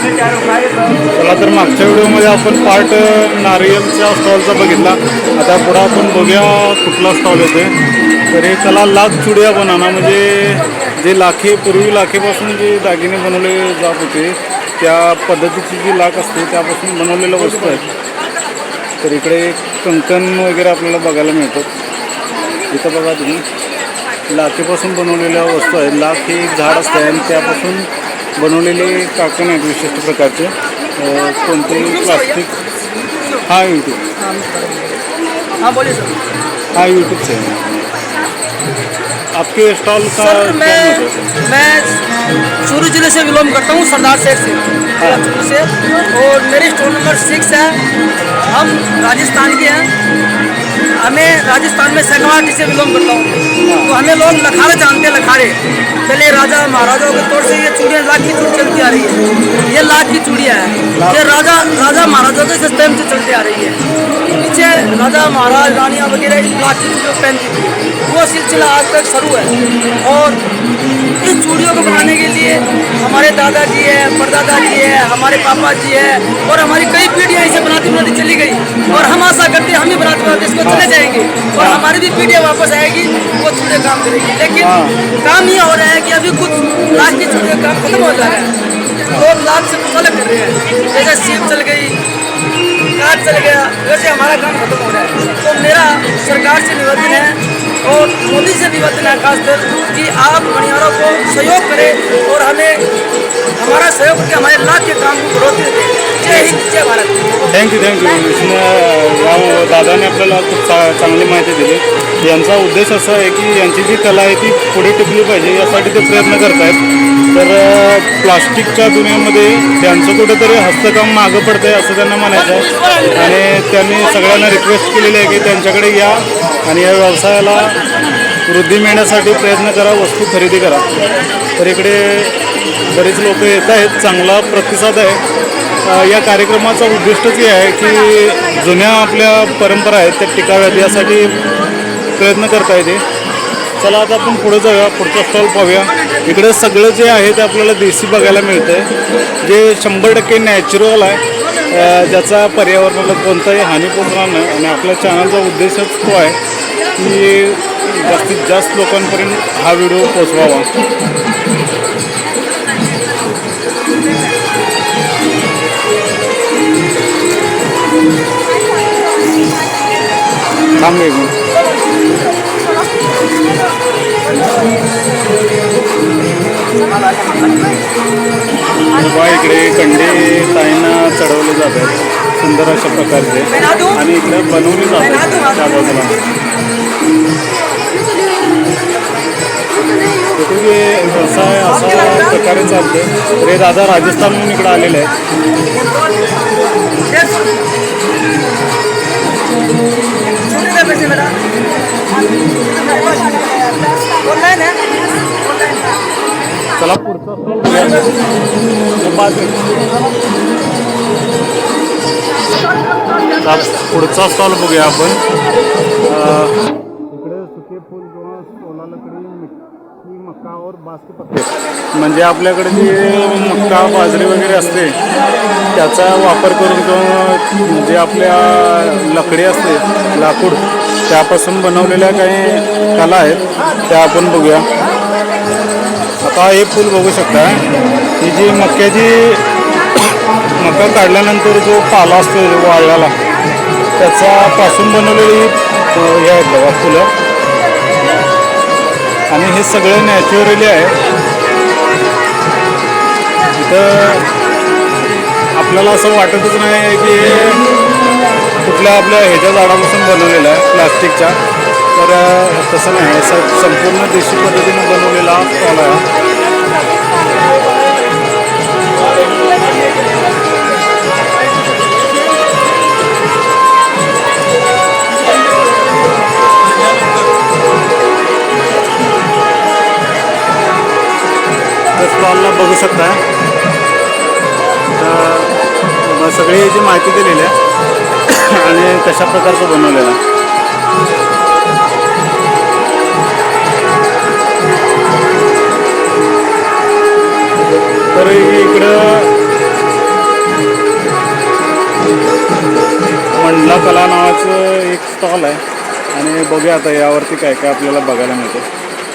चला तर मागच्या व्हिडिओमध्ये आपण पार्ट नारियलच्या स्टॉलचा बघितला. आता पुढं आपण बघूया कुठला स्टॉल येते. तर हे त्याला लाख चुडिया बनाना, म्हणजे जे पूर्वी लाखेपासून जे दागिने बनवले जात होते त्या पद्धतीची जी लाख असते त्यापासून बनवलेल्या वस्तू आहेत. तर इकडे कंकण वगैरे आपल्याला बघायला मिळतात. इथं बघा तुम्ही लाखेपासून बनवलेल्या वस्तू आहेत. लाख हे एक झाड असते आणि त्यापासून बनवलेले काकण आहेत विशिष्ट प्रकारचे. कोणतेही प्लास्टिक. हा यूट्यूब. हाँ बोलिए सर. हाँ यूट्यूब से आपके स्टॉल का सर मैं चूरू जिले से बिलोंग करता हूँ, सरदार शेख से, चूरू से. और मेरी स्टोर नंबर 6 है. हम राजस्थान के हैं. हमें राजस्थान में सैकवाटी से बिलोंग करता हूँ. तो हमें लोग लखारे जानते हैं. लखारे पहले राजा महाराजाओं के तौर से ये चूड़ियाँ लाख की चूड़ी चलती आ रही है. ये लाख की चूड़ियाँ हैं. ये राजा महाराजाओं के सिस्टम से चलती आ रही है. पीछे राजा महाराज रानियाँ वगैरह लाख की चूड़ियों पहनती थी. वो सिलसिला आज तक शुरू है. और इन चूड़ियों को बनाने के लिए हमारे दादाजी है, परदादा जी है, हमारे पापा जी है और हमारी कई पीढ़ियाँ इसे बनाती बनाती चली गई. और हम आशा करते हैं हम ही बनाते बनाते इसको चले जाएंगे और हमारी भी पीढ़ियाँ वापस आएगी, वो चूड़े काम करेगी. लेकिन काम ये हो रहा है कि अभी कुछ लाख की चूड़ियों का काम खत्म हो जा रहा है. लोग लाख से कुछ अलग कर रहे हैं. जैसे सीप चल गई, कार्ड चल गया, वैसे हमारा काम खत्म हो रहा है. तो मेरा सरकार से निवेदन है और मोदी से निवेदन है खासकर कि आप मणियारों को सहयोग करें और हमें हमारा सहयोग करके हमारे लाख के काम को बढ़ोतरी दें. जय हिंद, जय भारत. थँक्यू. या दादाने आपल्याला खूप चांगली माहिती दिली. यांचा उद्देश असा आहे की यांची जी कला आहे ती पुढे टिकली पाहिजे, यासाठी ते प्रयत्न करत आहेत. तर प्लास्टिकच्या दुनियेमध्ये त्यांचं कुठेतरी हस्तकाम मागं पडतं आहे असं त्यांना म्हणायचं आहे. आणि त्यांनी सगळ्यांना रिक्वेस्ट केलेली आहे की त्यांच्याकडे या आणि या व्यवसायाला वृद्धी मिळण्यासाठी प्रयत्न करा, वस्तू खरेदी करा. तर इकडे बरेच लोक येत आहेत, चांगला प्रतिसाद आहे. या कार्यक्रमाचा उद्दिष्टच हे आहे की जुन्या आपल्या परंपरा आहेत त्या टिकाव्यात, यासाठी प्रयत्न करता येते. चला आता आपण पुढे जाऊया, पुढचा स्टॉल पाहूया. इकडे सगळं जे आहे ते आपल्याला देशी बघायला मिळतं आहे, जे 100% नॅचरल आहे, ज्याचा पर्यावरणाला कोणताही हानी पोचणार नाही. आणि आपल्या चॅनलचा उद्देशच तो आहे की जास्तीत जास्त लोकांपर्यंत हा व्हिडिओ पोचवावा. थांबे बघा इकडे कंडे ताईंना चढवले जात आहेत सुंदर अशा प्रकारचे आणि इकडे बनवले जातात त्या बाजूला. व्यवसाय असा प्रकारे चालते. तर हे दादा राजस्थानहून इकडे आलेले आहेत. चला पुढचा पुढचा स्टॉल बघूया आपण. इकडे सुके फूल किंवा सोला लकडी, मिठी, मक्का और बासकी पत्ते, म्हणजे आपल्याकडे जी मक्का बाजरी वगैरे असते त्याचा वापर करून किंवा जे आपल्या लकडी असते लाकूड त्यापासून बनवलेल्या काही कला आहेत त्या आपण बघूया. आता हे फूल बघू शकता, ही जी मका काढल्यानंतर जो पाला असतो वाळल्याला त्याच्यापासून बनवलेली हे आहेत बघा फुलं. आणि हे सगळं नॅचरली आहे. इथं आपल्याला असं वाटतच नाही की कुठल्या आपल्या ह्याच्या झाडापासून बनवलेलं आहे प्लास्टिकच्या. तर तसं नाही, संपूर्ण देशी पद्धतीने बनवलेला स्टॉल आहे. स्टॉलला बघू शकता सगळी याची माहिती दिलेली आहे आणि कशा प्रकारचं बनवलेलं आहे. तर मंडला कला नावाचं एक स्टॉल आहे आणि बघूया आता यावरती काय काय आपल्याला बघायला मिळतं.